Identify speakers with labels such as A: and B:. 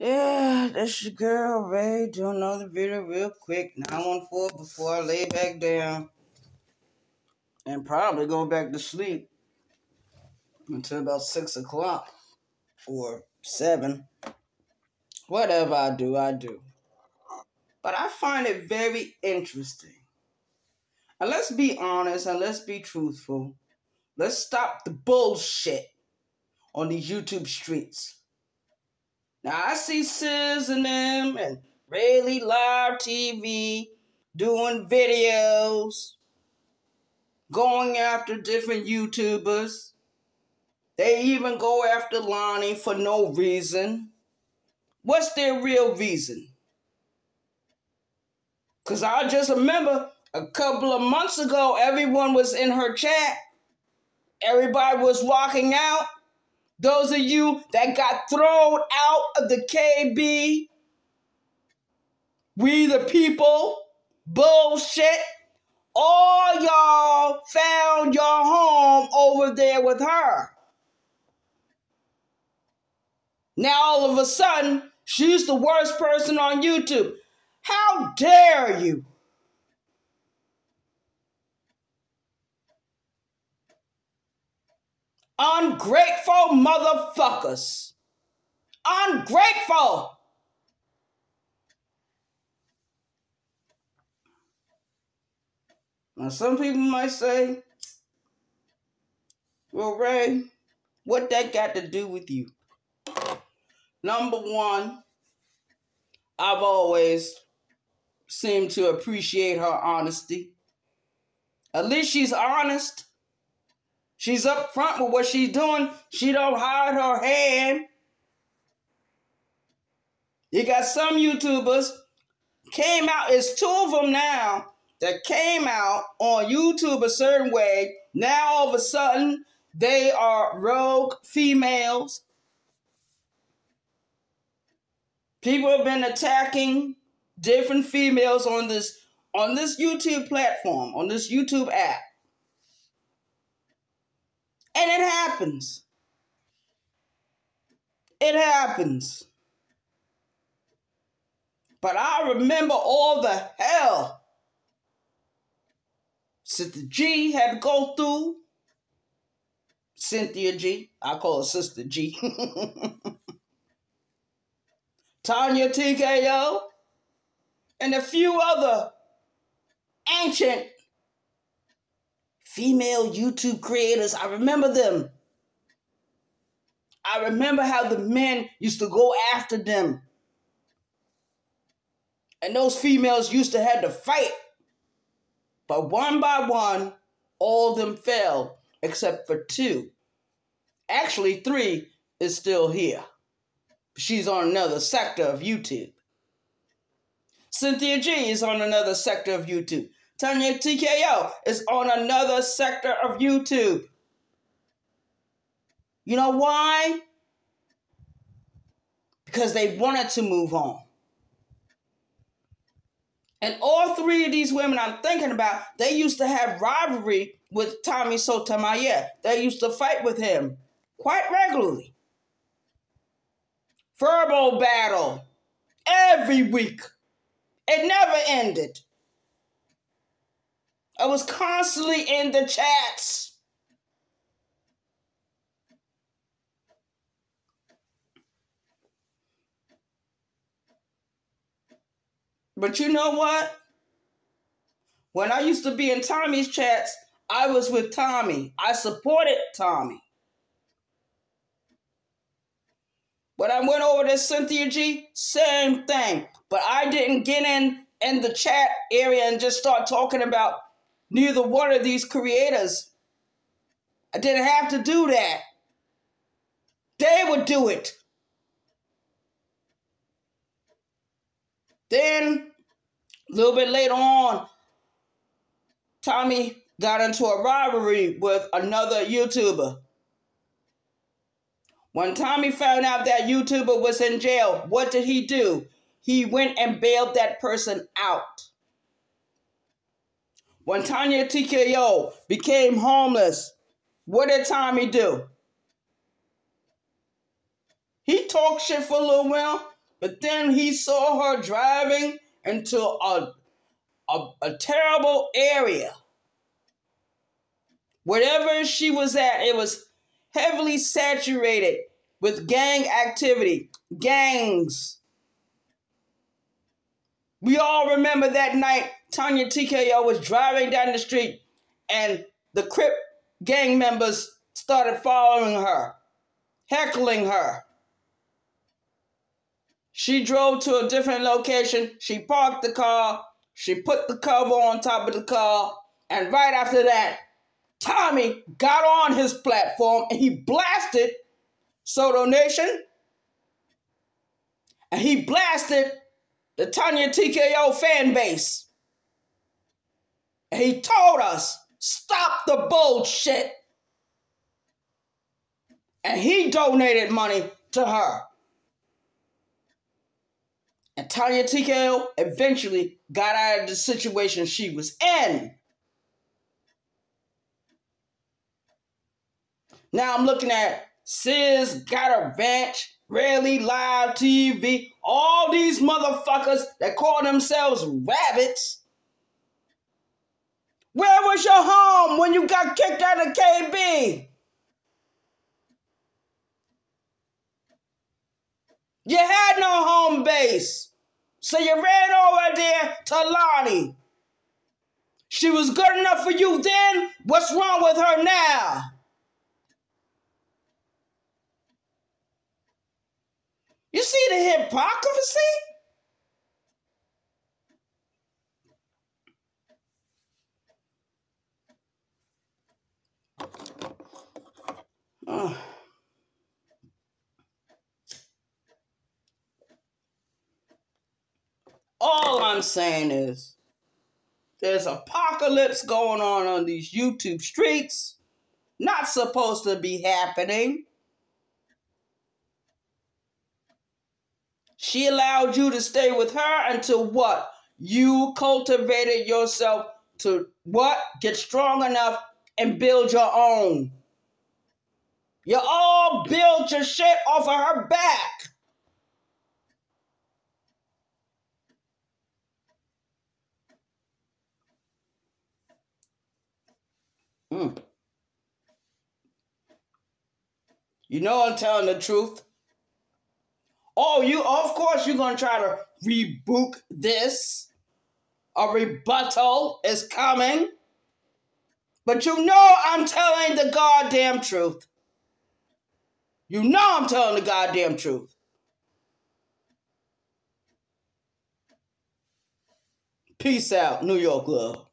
A: Yeah, that's your girl, Ray. Do another video real quick. 914 before I lay back down. And probably go back to sleep until about 6 o'clock or 7. Whatever I do, I do. But I find it very interesting. And let's be honest and let's be truthful. Let's stop the bullshit on these YouTube streets. Now, I see Sis and them and Rayleigh Live TV doing videos, going after different YouTubers. They even go after Lonnie for no reason. What's their real reason? Because I just remember a couple of months ago, everyone was in her chat. Everybody was walking out. Those of you that got thrown out of the KB, we the people, bullshit, all y'all found your home over there with her. Now all of a sudden, she's the worst person on YouTube. How dare you? Ungrateful motherfuckers. Ungrateful. Now some people might say, well, Ray, what that got to do with you? Number one, I've always seemed to appreciate her honesty. At least she's honest. She's up front with what she's doing. She don't hide her hand. You got some YouTubers came out, it's 2 of them now, that came out on YouTube a certain way. Now all of a sudden, they are rogue females. People have been attacking different females on this YouTube platform, on this YouTube app. And it happens. It happens. But I remember all the hell Sister G had to go through. Cynthia G. I call her Sister G. Tanya TKO. And a few other ancient female YouTube creators. I remember them. I remember how the men used to go after them. And those females used to have to fight. But one by one, all of them fell, except for 2. Actually, 3 is still here. She's on another sector of YouTube. Cynthia G is on another sector of YouTube. Tanya TKO is on another sector of YouTube. You know why? Because they wanted to move on. And all 3 of these women I'm thinking about, they used to have rivalry with Tommy Sotomayor. They used to fight with him quite regularly. Verbal battle every week. It never ended. I was constantly in the chats. But you know what? When I used to be in Tommy's chats, I was with Tommy. I supported Tommy. When I went over to Cynthia G, same thing. But I didn't get in the chat area and just start talking about neither one of these creators. I didn't have to do that. They would do it. Then, a little bit later on, Tommy got into a rivalry with another YouTuber. When Tommy found out that YouTuber was in jail, what did he do? He went and bailed that person out. When Tanya TKO became homeless, what did Tommy do? He talked shit for a little while, But then he saw her driving into a terrible area. Wherever she was at, it was heavily saturated with gang activity, gangs. We all remember that night Tanya TKO was driving down the street and the Crip gang members started following her, heckling her. She drove to a different location. She parked the car. She put the cover on top of the car. And right after that, Tommy got on his platform and he blasted Soto Nation. And he blasted the Tanya TKO fan base. And he told us, stop the bullshit. And he donated money to her. And Tanya TKO eventually got out of the situation she was in. Now I'm looking at Sis Got a Ranch, Rarely Live TV, all these motherfuckers that call themselves rabbits. Where was your home when you got kicked out of KB? You had no home base. So you ran over there to Lonnie. She was good enough for you then. What's wrong with her now? You see the hypocrisy? All I'm saying is there's apocalypse going on these YouTube streets. Not supposed to be happening. She allowed you to stay with her until what? You cultivated yourself to what? Get strong enough and build your own. You all built your shit off of her back. You know I'm telling the truth. Oh, of course you're going to try to reboot this. A rebuttal is coming. But you know I'm telling the goddamn truth. You know I'm telling the goddamn truth. Peace out, New York love.